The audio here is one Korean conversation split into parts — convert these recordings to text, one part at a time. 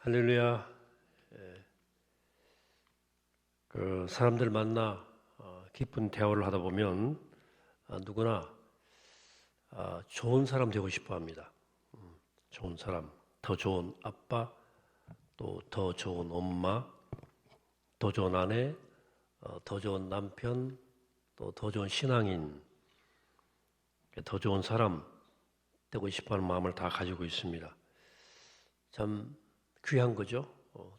할렐루야. 사람들 만나 깊은 대화를 하다 보면 누구나 좋은 사람 되고 싶어 합니다. 좋은 사람, 더 좋은 아빠, 또 더 좋은 엄마, 더 좋은 아내, 더 좋은 남편, 또 더 좋은 신앙인, 더 좋은 사람 되고 싶어하는 마음을 다 가지고 있습니다. 참 귀한 거죠.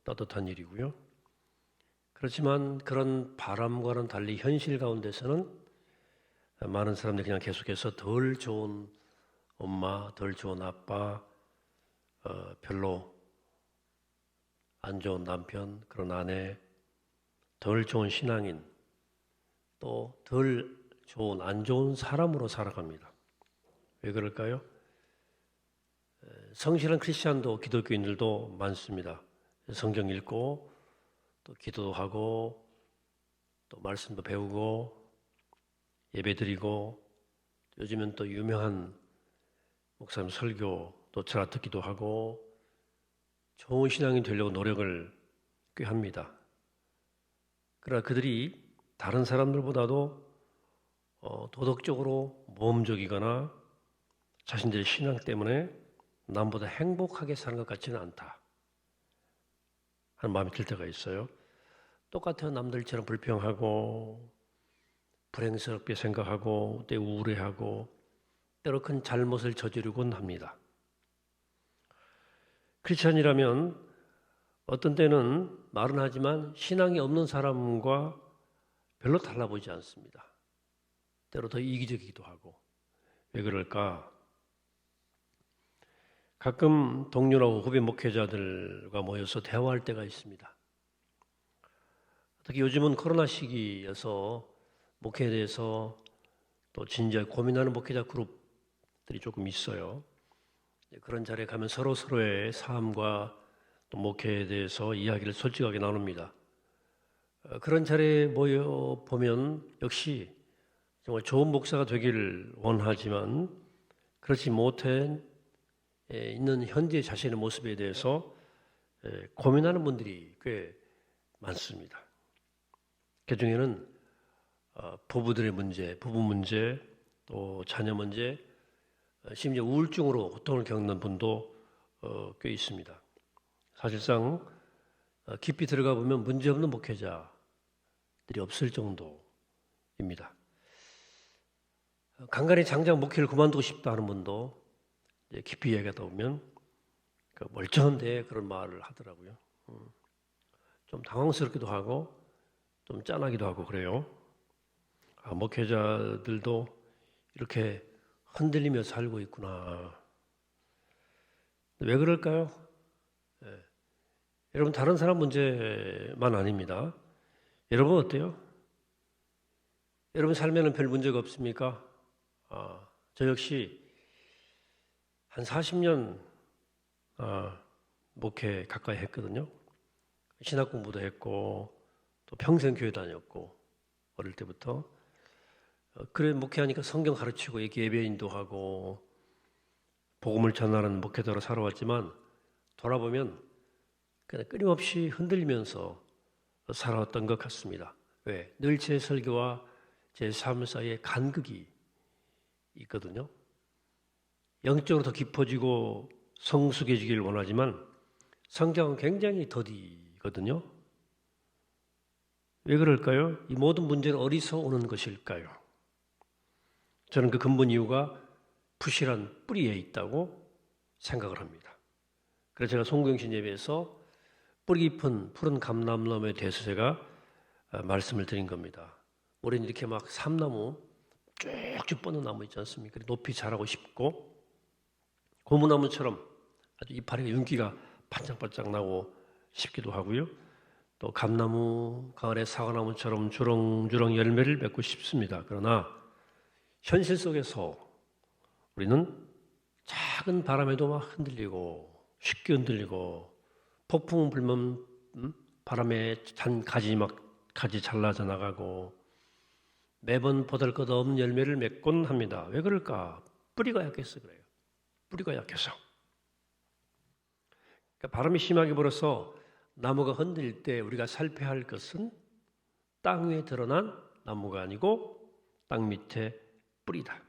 따뜻한 일이고요. 그렇지만 그런 바람과는 달리 현실 가운데서는 많은 사람들이 그냥 계속해서 덜 좋은 엄마, 덜 좋은 아빠, 별로 안 좋은 남편, 그런 아내, 덜 좋은 신앙인, 또 덜 좋은 안 좋은 사람으로 살아갑니다. 왜 그럴까요? 성실한 크리스찬도 기독교인들도 많습니다. 성경 읽고 또 기도도 하고 또 말씀도 배우고 예배드리고 요즘은 또 유명한 목사님 설교 또 전화 듣기도 하고 좋은 신앙이 되려고 노력을 꽤 합니다. 그러나 그들이 다른 사람들보다도 도덕적으로 모험적이거나 자신들의 신앙 때문에 남보다 행복하게 사는 것 같지는 않다 하는 마음이 들 때가 있어요. 똑같아요. 남들처럼 불평하고 불행스럽게 생각하고 때 우울해하고 때로 큰 잘못을 저지르곤 합니다. 크리스찬이라면 어떤 때는 말은 하지만 신앙이 없는 사람과 별로 달라보지 않습니다. 때로 더 이기적이기도 하고. 왜 그럴까? 가끔 동료나 후배 목회자들과 모여서 대화할 때가 있습니다. 특히 요즘은 코로나 시기여서 목회에 대해서 또 진지하게 고민하는 목회자 그룹들이 조금 있어요. 그런 자리에 가면 서로의 삶과 또 목회에 대해서 이야기를 솔직하게 나눕니다. 그런 자리에 모여 보면 역시 정말 좋은 목사가 되기를 원하지만 그렇지 못해 있는 현재 자신의 모습에 대해서 고민하는 분들이 꽤 많습니다. 그 중에는 부부들의 문제, 부부 문제, 또 자녀 문제, 심지어 우울증으로 고통을 겪는 분도 꽤 있습니다. 사실상 깊이 들어가 보면 문제없는 목회자들이 없을 정도입니다. 간간히 장장 목회를 그만두고 싶다 하는 분도 깊이 얘기하다 보면 멀쩡한데 그런 말을 하더라고요. 좀 당황스럽기도 하고 좀 짠하기도 하고 그래요. 목회자들도 이렇게 흔들리며 살고 있구나. 왜 그럴까요? 여러분 다른 사람 문제만 아닙니다. 여러분 어때요? 여러분 삶에는 별 문제가 없습니까? 저 역시 한 40년 목회 가까이 했거든요. 신학 공부도 했고 또 평생 교회 다녔고 어릴 때부터 그래 목회하니까 성경 가르치고 이렇게 예배인도 하고 복음을 전하는 목회자로 살아왔지만 돌아보면 그냥 끊임없이 흔들리면서 살아왔던 것 같습니다. 왜? 늘 제 설교와 제 삶 사이에 간극이 있거든요. 영적으로 더 깊어지고 성숙해지길 원하지만 성경은 굉장히 더디거든요. 왜 그럴까요? 이 모든 문제는 어디서 오는 것일까요? 저는 그 근본 이유가 부실한 뿌리에 있다고 생각을 합니다. 그래서 제가 송구영신 예배에서 뿌리 깊은 푸른 감람나무에 대해서 제가 말씀을 드린 겁니다. 우리는 이렇게 막 삼나무 쭉쭉 뻗는 나무 있지 않습니까? 높이 자라고 싶고 고무나무처럼 아주 이파리가 윤기가 반짝반짝 나고 싶기도 하고요. 또 감나무, 가을의 사과나무처럼 주렁주렁 열매를 맺고 싶습니다. 그러나 현실 속에서 우리는 작은 바람에도 막 흔들리고 쉽게 흔들리고 폭풍 불면 바람에 한 가지 잘라져 나가고 매번 보잘것없는 열매를 맺곤 합니다. 왜 그럴까? 뿌리가 약해서 그래요. 뿌리가 약해서. 그러니까 바람이 심하게 불어서 나무가 흔들릴 때 우리가 살펴야 할 것은 땅 위에 드러난 나무가 아니고 땅 밑에 뿌리다.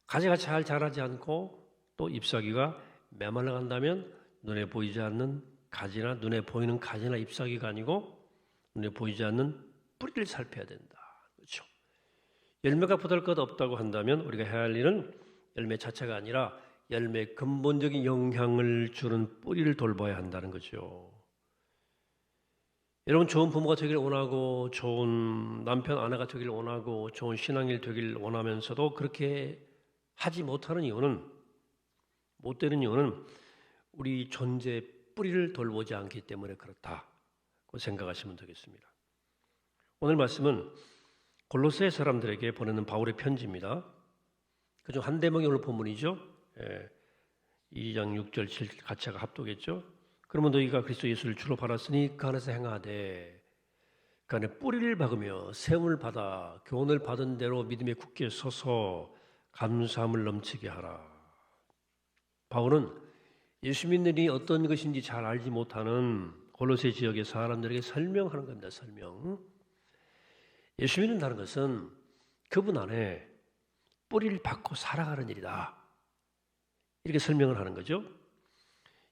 가지가 잘 자라지 않고 또 잎사귀가 메말라 간다면 눈에 보이지 않는 가지나 눈에 보이는 가지나 잎사귀가 아니고 눈에 보이지 않는 뿌리를 살펴야 된다. 그렇죠? 열매가 보잘것없다고 한다면 우리가 해야 할 일은 열매 자체가 아니라 열매에 근본적인 영향을 주는 뿌리를 돌봐야 한다는 거죠. 여러분, 좋은 부모가 되길 원하고 좋은 남편, 아내가 되길 원하고 좋은 신앙일 되길 원하면서도 그렇게 하지 못하는 이유는, 못 되는 이유는 우리 존재의 뿌리를 돌보지 않기 때문에 그렇다고 생각하시면 되겠습니다. 오늘 말씀은 골로새 사람들에게 보내는 바울의 편지입니다. 그중 한 대목이 오늘 본문이죠. 2장 6절 7 가치가 합도겠죠. 그러면 너희가 그리스도 예수를 주로 받았으니 그 안에서 행하되 그 안에 뿌리를 박으며 세움을 받아 교훈을 받은 대로 믿음에 굳게 서서 감사함을 넘치게 하라. 바울은 예수 믿는 일이 어떤 것인지 잘 알지 못하는 골로새 지역의 사람들에게 설명하는 겁니다. 설명. 예수 믿는다는 것은 그분 안에 뿌리를 박고 살아가는 일이다. 이렇게 설명을 하는 거죠.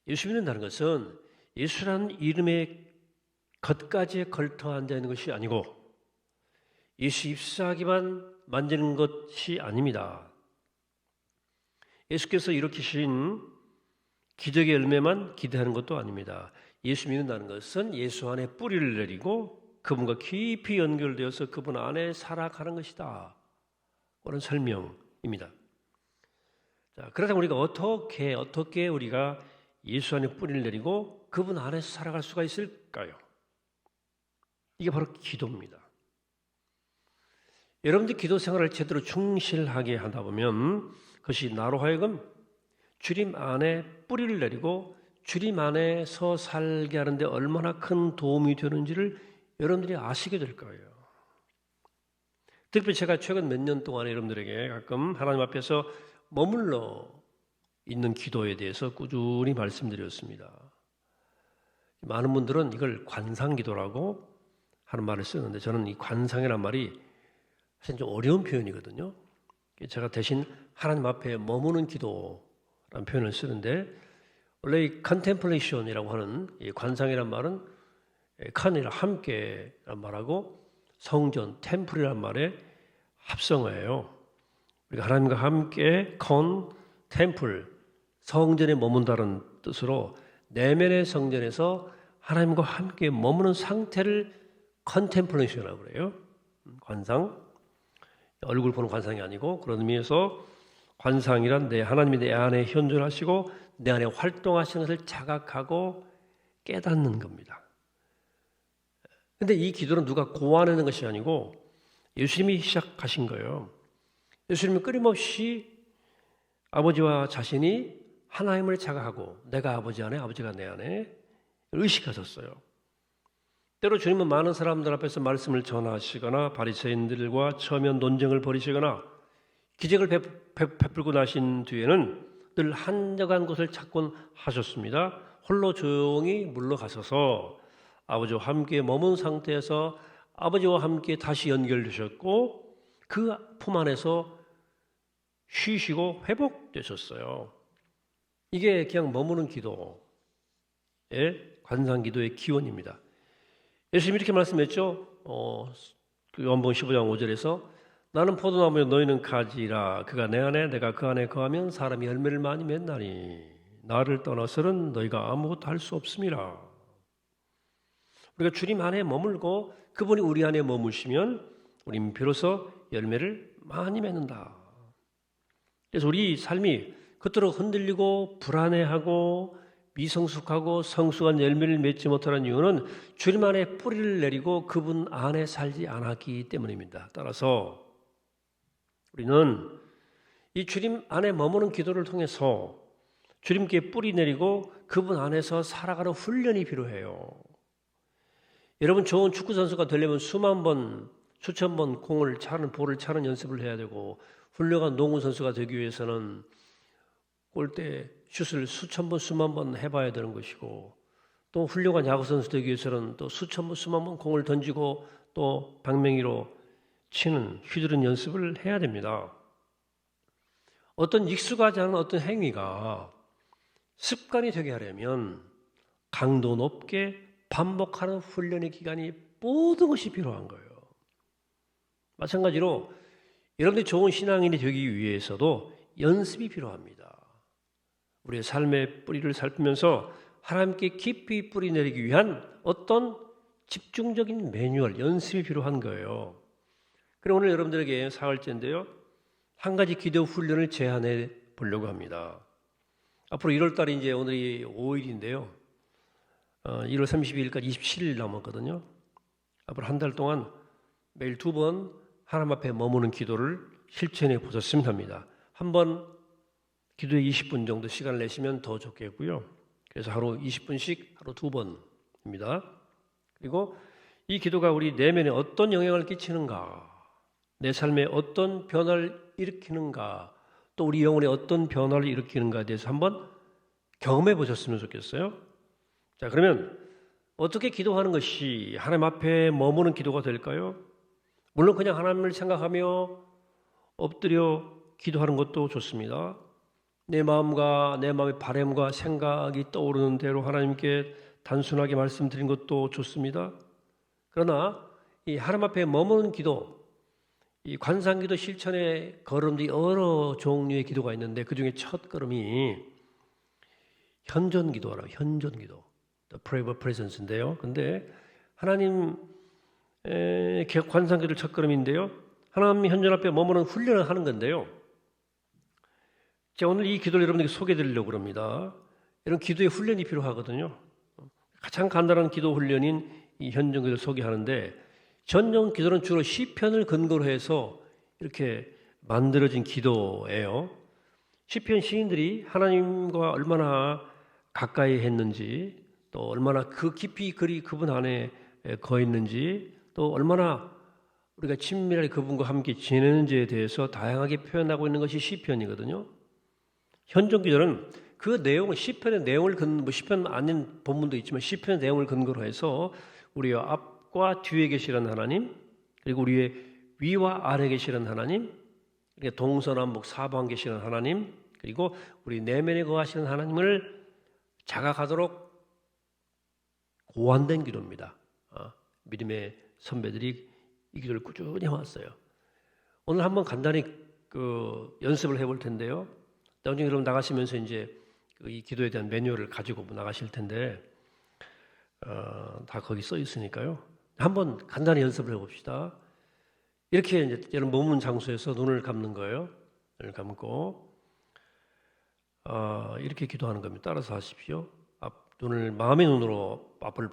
예수 믿는다는 것은 예수라는 이름의 겉가지에 걸터 앉아 있는 것이 아니고 예수 잎사귀만 만지는 것이 아닙니다. 예수께서 일으키신 기적의 열매만 기대하는 것도 아닙니다. 예수 믿는다는 것은 예수 안에 뿌리를 내리고 그분과 깊이 연결되어서 그분 안에 살아가는 것이다. 그런 설명입니다. 자, 그러다 우리가 어떻게 우리가 예수 안에 뿌리를 내리고 그분 안에서 살아갈 수가 있을까요? 이게 바로 기도입니다. 여러분들 기도 생활을 제대로 충실하게 하다 보면 그것이 나로 하여금 주님 안에 뿌리를 내리고 주님 안에서 살게 하는데 얼마나 큰 도움이 되는지를 여러분들이 아시게 될 거예요. 특별히 제가 최근 몇 년 동안에 여러분들에게 가끔 하나님 앞에서 머물러 있는 기도에 대해서 꾸준히 말씀드렸습니다. 많은 분들은 이걸 관상기도라고 하는 말을 쓰는데 저는 이 관상이란 말이 사실 좀 어려운 표현이거든요. 제가 대신 하나님 앞에 머무는 기도라는 표현을 쓰는데 원래 이 컨템플레이션이라고 하는 이 관상이란 말은 칸이라 함께란 말하고 성전, 템플이란 말의 합성어예요. 우리가 하나님과 함께 템플, 성전에 머문다는 뜻으로 내면의 성전에서 하나님과 함께 머무는 상태를 컨템플레이션이라고 그래요. 관상, 얼굴 보는 관상이 아니고 그런 의미에서 관상이란 하나님이 내 안에 현존하시고 내 안에 활동하시는 것을 자각하고 깨닫는 겁니다. 그런데 이 기도는 누가 고안하는 것이 아니고 예수님이 시작하신 거예요. 예수님은 끊임없이 아버지와 자신이 하나님을 자각하고 내가 아버지 안에 아버지가 내 안에 의식하셨어요. 때로 주님은 많은 사람들 앞에서 말씀을 전하시거나 바리새인들과 처면 논쟁을 벌이시거나 기적을 베풀고 나신 뒤에는 늘 한적한 곳을 찾곤 하셨습니다. 홀로 조용히 물러가셔서 아버지와 함께 머문 상태에서 아버지와 함께 다시 연결되셨고 그 품 안에서 쉬시고 회복되셨어요. 이게 그냥 머무는 기도의 관상기도의 기원입니다. 예수님이 이렇게 말씀했죠. 요한복음 15장 5절에서 나는 포도나무요 너희는 가지라. 그가 내 안에 내가 그 안에 거하면 사람이 열매를 많이 맺나니 나를 떠나서는 너희가 아무것도 할 수 없음이라. 우리가 주님 안에 머물고 그분이 우리 안에 머무시면 우리는 비로소 열매를 많이 맺는다. 그래서 우리 삶이 그토록 흔들리고 불안해하고 미성숙하고 성숙한 열매를 맺지 못하는 이유는 주님 안에 뿌리를 내리고 그분 안에 살지 않았기 때문입니다. 따라서 우리는 이 주님 안에 머무는 기도를 통해서 주님께 뿌리 내리고 그분 안에서 살아가는 훈련이 필요해요. 여러분 좋은 축구 선수가 되려면 수만 번, 수천 번 볼을 차는 연습을 해야 되고 훌륭한 농구 선수가 되기 위해서는 골대 슛을 수천 번, 수만 번 해봐야 되는 것이고, 또 훌륭한 야구 선수 되기 위해서는 또 수천 번, 수만 번 공을 던지고 또 방망이로 치는 휘두른 연습을 해야 됩니다. 어떤 익숙하지 않은 어떤 행위가 습관이 되게 하려면 강도 높게 반복하는 훈련의 기간이 모든 것이 필요한 거예요. 마찬가지로 여러분들이 좋은 신앙인이 되기 위해서도 연습이 필요합니다. 우리의 삶의 뿌리를 살피면서 하나님께 깊이 뿌리 내리기 위한 어떤 집중적인 매뉴얼, 연습이 필요한 거예요. 그럼 오늘 여러분들에게 사흘째인데요, 한 가지 기도 훈련을 제안해 보려고 합니다. 앞으로 1월 달이 이제 오늘이 5일인데요. 1월 32일까지 27일 남았거든요. 앞으로 한 달 동안 매일 2번 하나님 앞에 머무는 기도를 실천해 보셨으면 합니다. 한번 기도에 20분 정도 시간을 내시면 더 좋겠고요. 그래서 하루 20분씩 하루 2번입니다. 그리고 이 기도가 우리 내면에 어떤 영향을 끼치는가, 내 삶에 어떤 변화를 일으키는가, 또 우리 영혼에 어떤 변화를 일으키는가에 대해서 한번 경험해 보셨으면 좋겠어요. 자, 그러면 어떻게 기도하는 것이 하나님 앞에 머무는 기도가 될까요? 물론 그냥 하나님을 생각하며 엎드려 기도하는 것도 좋습니다. 내 마음과 내 마음의 바람과 생각이 떠오르는 대로 하나님께 단순하게 말씀드린 것도 좋습니다. 그러나 이 하나님 앞에 머무는 기도, 이 관상기도 실천의 걸음들이 여러 종류의 기도가 있는데 그 중에 첫 걸음이 현존기도라고, 현존기도, The Prayer of Presence인데요. 근데 하나님 관상기도를 첫 걸음인데요. 하나님 현존 앞에 머무는 훈련을 하는 건데요. 제가 오늘 이 기도를 여러분에게 소개해 드리려고 합니다. 이런 기도의 훈련이 필요하거든요. 가장 간단한 기도 훈련인 이 현존기도를 소개하는데, 전용 기도는 주로 시편을 근거로 해서 이렇게 만들어진 기도예요. 시편 시인들이 하나님과 얼마나 가까이 했는지, 또 얼마나 그 깊이 그분 안에 거했는지, 또 얼마나 우리가 친밀하게 그분과 함께 지내는지에 대해서 다양하게 표현하고 있는 것이 시편이거든요. 현존기도는 그 내용을, 시편의 내용을 시편 아닌 본문도 있지만 시편의 내용을 근거로 해서 우리의 앞과 뒤에 계시는 하나님, 그리고 우리의 위와 아래 계시는 하나님, 동서남북 사방 계시는 하나님, 그리고 우리 내면에 거하시는 하나님을 자각하도록 고안된 기도입니다. 믿음의 선배들이 이 기도를 꾸준히 해왔어요. 오늘 한번 간단히 연습을 해볼 텐데요. 나중에 여러분 나가시면서 이제 이 기도에 대한 매뉴얼을 가지고 나가실 텐데 다 거기 써 있으니까요. 한번 간단히 연습을 해봅시다. 이렇게 이제 여러분 머무는 장소에서 눈을 감는 거예요. 눈을 감고 이렇게 기도하는 겁니다. 따라서 하십시오. 눈을 마음의 눈으로 앞을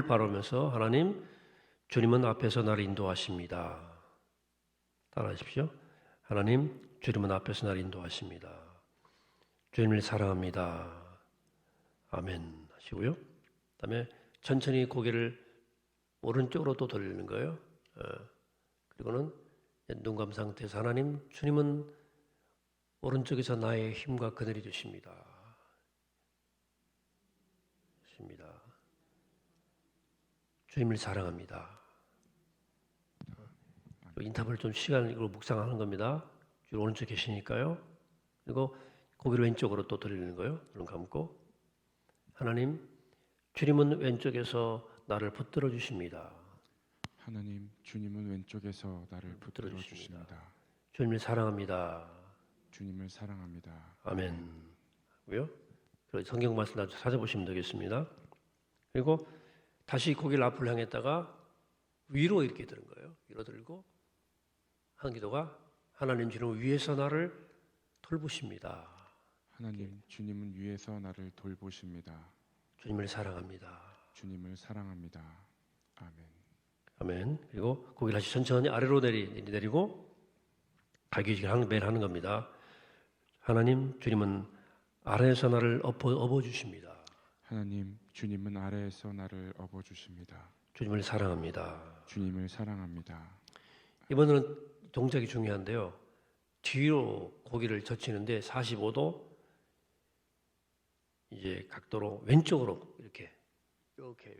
바라보면서 하나님, 주님은 앞에서 나를 인도하십니다. 따라하십시오. 하나님, 주님은 앞에서 나를 인도하십니다. 주님을 사랑합니다. 아멘 하시고요. 그다음에 천천히 고개를 오른쪽으로 또 돌리는 거예요. 그리고는 눈 감은 상태에서 하나님, 주님은 오른쪽에서 나의 힘과 그늘이 주십니다. 주님을 사랑합니다. 인터벌 좀 시간으로 묵상하는 겁니다. 주로 오른쪽 계시니까요. 그리고 고개를 왼쪽으로 또 돌리는 거예요. 눈 감고 하나님, 주님은 왼쪽에서 나를 붙들어 주십니다. 하나님, 주님은 왼쪽에서 나를 붙들어 주십니다. 주님을 사랑합니다. 주님을 사랑합니다. 아멘. 고요. 성경 말씀 찾아보시면 되겠습니다. 그리고 다시 고개를 앞을 향했다가 위로 이렇게 드는 거예요. 위로 들고 하는 기도가 하나님, 주님은 위에서 나를 돌보십니다. 하나님, 주님은 위에서 나를 돌보십니다. 주님을 사랑합니다. 주님을 사랑합니다. 아멘. 아멘. 그리고 고개를 다시 천천히 아래로 내리고 갈기질 매일 하는 겁니다. 하나님, 주님은 아래에서 나를 업어주십니다. 하나님, 주님은 아래에서 나를 업어주십니다. 주님을 사랑합니다. 주님을 사랑합니다. 이번에는 동작이 중요한데요. 뒤로 고개를 젖히는데 45도, 이제 각도로 왼쪽으로 이렇게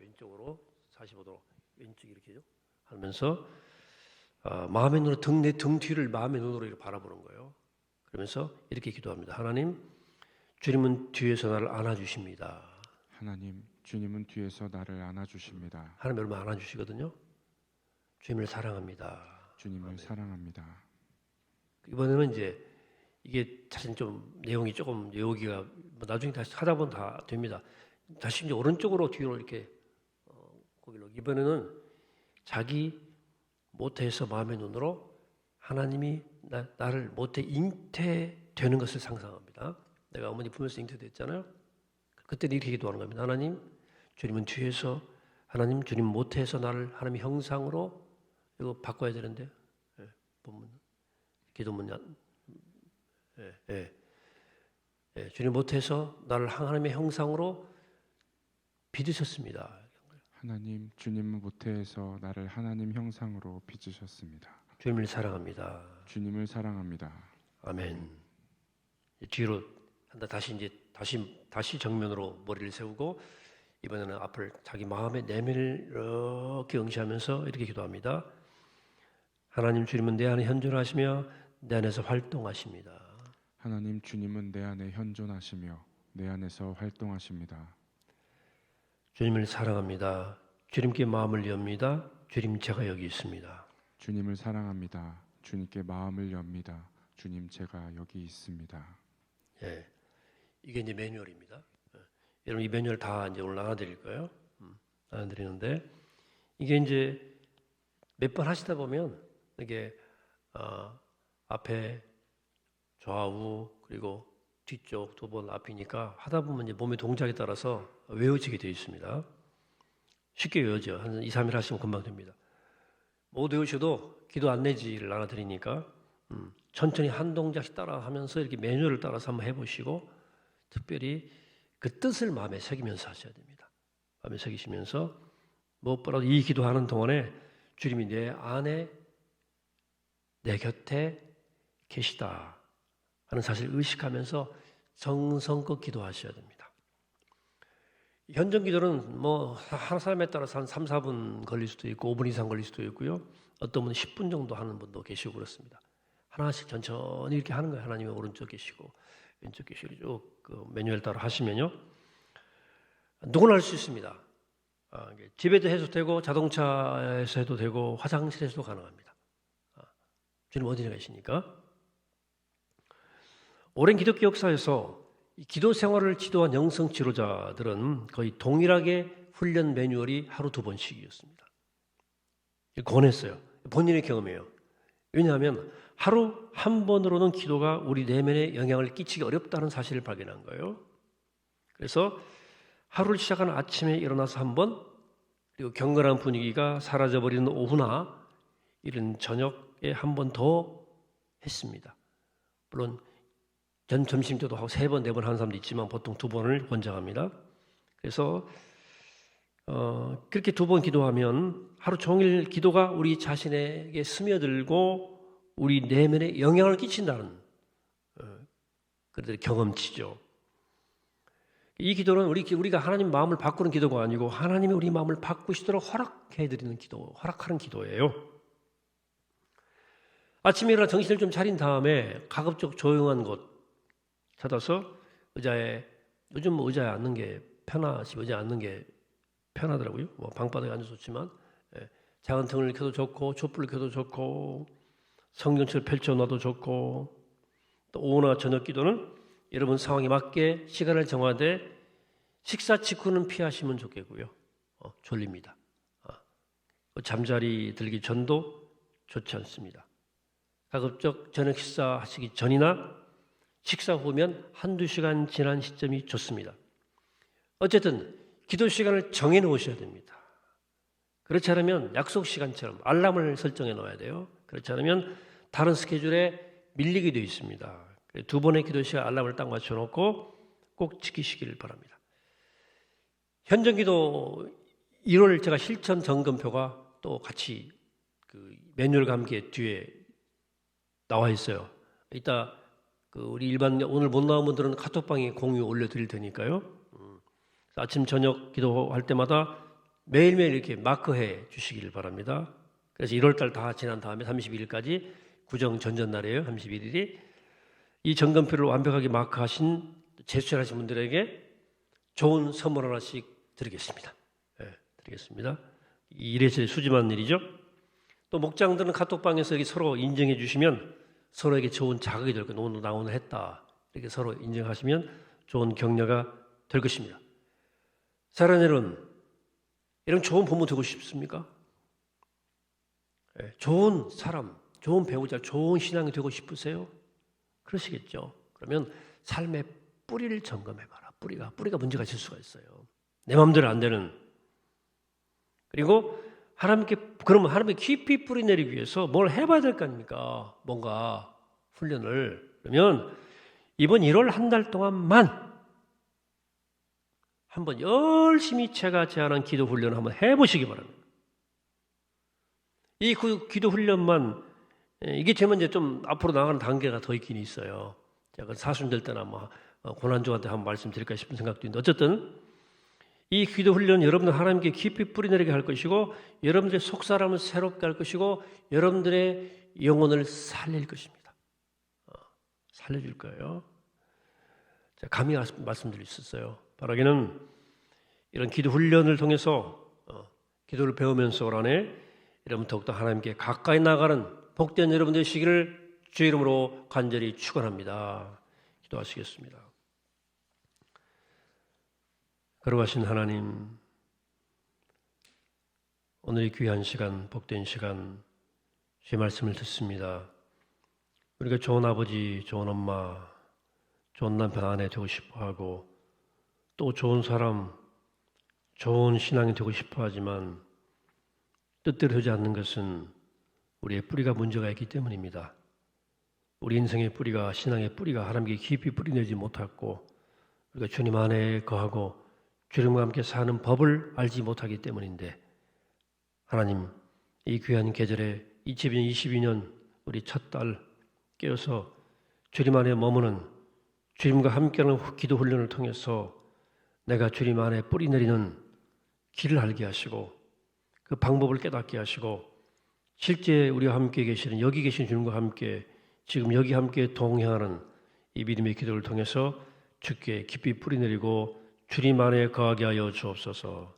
왼쪽으로 45도 왼쪽 이렇게요 하면서 마음의 눈으로 내 등 뒤를 마음의 눈으로 이렇게 바라보는 거예요. 그러면서 이렇게 기도합니다. 하나님, 주님은 뒤에서 나를 안아주십니다. 하나님, 주님은 뒤에서 나를 안아주십니다. 하나님 얼마나 안아주시거든요. 주님을 사랑합니다. 주님을 아멘. 사랑합니다. 이번에는 이제 이게 사실 좀 내용이 조금 여기가 나중에 다시 하다 보면 다 됩니다. 다시 이제 오른쪽으로 뒤로 이렇게 고개로 이번에는 자기 모태에서 마음의 눈으로 하나님이 나를 모태 잉태되는 것을 상상합니다. 내가 어머니 품에서 잉태됐잖아요. 그때는 이렇게 기도하는 겁니다. 하나님, 주님은 뒤에서 하나님, 주님 모태에서 나를 하나님의 형상으로 이거 바꿔야 되는데 본문 기도문 주님 모태에서 나를 하나님의 형상으로 빚으셨습니다. 하나님, 주님은 모태에서 나를 하나님 형상으로 빚으셨습니다. 주님을 사랑합니다. 주님을 사랑합니다. 아멘. 뒤로 한다. 다시 이제 다시 정면으로 머리를 세우고 이번에는 앞을 자기 마음의 내면을 이렇게 응시하면서 이렇게 기도합니다. 하나님, 주님은 내 안에 현존하시며 내 안에서 활동하십니다. 하나님, 주님은 내 안에 현존하시며 내 안에서 활동하십니다. 주님을 사랑합니다. 주님께 마음을 엽니다. 주님, 제가 여기 있습니다. 주님을 사랑합니다. 주님께 마음을 엽니다. 주님, 제가 여기 있습니다. 예, 이게 이제 매뉴얼입니다. 여러분 이 매뉴얼 다 이제 오늘 나눠드릴 거예요. 나눠드리는데 이게 이제 몇 번 하시다 보면 이게 앞에 좌우 그리고 뒤쪽 두 번 앞이니까 하다 보면 이제 몸의 동작에 따라서 외워지게 되어 있습니다. 쉽게 외워져요. 한 2, 3일 하시면 금방 됩니다. 못 외우셔도 기도 안내지를 나눠드리니까 천천히 한 동작씩 따라하면서 이렇게 매뉴얼을 따라서 한번 해보시고 특별히 그 뜻을 마음에 새기면서 하셔야 됩니다. 마음에 새기시면서 무엇보다도 이 기도하는 동안에 주님이 내 안에 내 곁에 계시다 하는 사실을 의식하면서 정성껏 기도하셔야 됩니다. 현정 기도는 뭐 한 사람에 따라서 한 3, 4분 걸릴 수도 있고 5분 이상 걸릴 수도 있고요. 어떤 분은 10분 정도 하는 분도 계시고 그렇습니다. 하나씩 천천히 이렇게 하는 거예요. 하나님의 오른쪽 계시고 왼쪽 계시고 쭉 그 매뉴얼 따라 하시면요. 누구나 할 수 있습니다. 집에도 해도 되고 자동차에서 해도 되고 화장실에서도 가능합니다. 주님 어디에 계시니까? 오랜 기독교 역사에서 이 기도 생활을 지도한 영성 지도자들은 거의 동일하게 훈련 매뉴얼이 하루 2번씩이었습니다. 권했어요. 본인의 경험이에요. 왜냐하면 하루 한 번으로는 기도가 우리 내면에 영향을 끼치기 어렵다는 사실을 발견한 거예요. 그래서 하루를 시작하는 아침에 일어나서 한 번, 그리고 경건한 분위기가 사라져버리는 오후나 이런 저녁에 한 번 더 했습니다. 물론 점심 때도 하고 3번, 4번 하는 사람도 있지만 보통 2번을 권장합니다. 그래서 그렇게 2번 기도하면 하루 종일 기도가 우리 자신에게 스며들고 우리 내면에 영향을 끼친다는 그들의 경험치죠. 이 기도는 우리가 하나님 마음을 바꾸는 기도가 아니고 하나님이 우리 마음을 바꾸시도록 허락해드리는 기도, 허락하는 기도예요. 아침에 일어나 정신을 좀 차린 다음에 가급적 조용한 곳 찾아서 의자에, 요즘 뭐 의자에 앉는 게 의자에 앉는 게 편하더라고요. 뭐 방바닥에 앉아도 좋지만 작은 등을 켜도 좋고 촛불을 켜도 좋고 성경책을 펼쳐놔도 좋고 또 오후나 저녁 기도는 여러분 상황에 맞게 시간을 정하되 식사 직후는 피하시면 좋겠고요. 졸립니다. 잠자리 들기 전도 좋지 않습니다. 가급적 저녁 식사하시기 전이나 식사 후면 1-2시간 지난 시점이 좋습니다. 어쨌든 기도 시간을 정해 놓으셔야 됩니다. 그렇지 않으면 약속 시간처럼 알람을 설정해 놓아야 돼요. 그렇지 않으면 다른 스케줄에 밀리게 되어 있습니다. 2번의 기도 시간 알람을 딱 맞춰놓고 꼭 지키시길 바랍니다. 현정기도 1월 제가 실천 점검표가 또 같이 그 매뉴얼과 함께 뒤에 나와 있어요. 이따 우리 일반 오늘 못 나온 분들은 카톡방에 공유 올려드릴 테니까요. 아침 저녁 기도할 때마다 매일매일 이렇게 마크해 주시기를 바랍니다. 그래서 1월달 다 지난 다음에 31일까지 구정 전전날이에요. 31일이 이 점검표를 완벽하게 마크하신 제출하신 분들에게 좋은 선물 하나씩 드리겠습니다. 드리겠습니다. 이 이래저래 수지만 일이죠. 또 목장들은 카톡방에서 이렇게 서로 인정해 주시면 서로에게 좋은 자극이 될 거예요. 나 오늘 했다. 이렇게 서로 인정하시면 좋은 격려가 될 것입니다. 사랑하는 여러분, 이런 좋은 부모 되고 싶습니까? 좋은 사람, 좋은 배우자, 좋은 신앙이 되고 싶으세요? 그러시겠죠. 그러면 삶의 뿌리를 점검해봐라. 뿌리가 문제가 있을 수가 있어요. 내 마음대로 안 되는. 그리고 그러면 하나님께 깊이 뿌리 내리기 위해서 뭘 해봐야 될 거 아닙니까? 뭔가 훈련을. 그러면 이번 1월 한 달 동안만 한번 열심히 제가 제안한 기도 훈련을 한번 해보시기 바랍니다. 이 기도 훈련만 이게 되면 이제 좀 앞으로 나가는 단계가 더 있긴 있어요. 제가 사순절 때나 뭐 고난주한테 한번 말씀드릴까 싶은 생각도 있는데 어쨌든 이 기도 훈련 여러분들 하나님께 깊이 뿌리내리게 할 것이고 여러분들의 속사람을 새롭게 할 것이고 여러분들의 영혼을 살릴 것입니다. 살려줄 거예요. 제가 감히 말씀드릴 수 있어요. 바라기는 이런 기도 훈련을 통해서 기도를 배우면서 올 한해 여러분 더욱더 하나님께 가까이 나가는 복된 여러분 되시기를 주의 이름으로 간절히 축원합니다. 기도하시겠습니다. 거룩하신 하나님, 오늘의 귀한 시간, 복된 시간, 주의 말씀을 듣습니다. 우리가 좋은 아버지, 좋은 엄마, 좋은 남편, 아내 되고 싶어하고 또 좋은 사람, 좋은 신앙이 되고 싶어하지만 뜻대로 되지 않는 것은 우리의 뿌리가 문제가 있기 때문입니다. 우리 인생의 뿌리가, 신앙의 뿌리가 하나님께 깊이 뿌리내지 못하고 우리가 주님 안에 거하고 주님과 함께 사는 법을 알지 못하기 때문인데 하나님, 이 귀한 계절에 2022년 우리 첫 달 깨어서 주님 안에 머무는 주님과 함께하는 기도 훈련을 통해서 내가 주님 안에 뿌리 내리는 길을 알게 하시고 그 방법을 깨닫게 하시고 실제 우리와 함께 계시는 여기 계신 주님과 함께 지금 여기 함께 동행하는 이 믿음의 기도를 통해서 주께 깊이 뿌리 내리고 주님 안에 거하게 하여 주옵소서.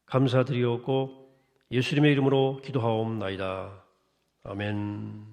감사드리옵고 예수님의 이름으로 기도하옵나이다. 아멘.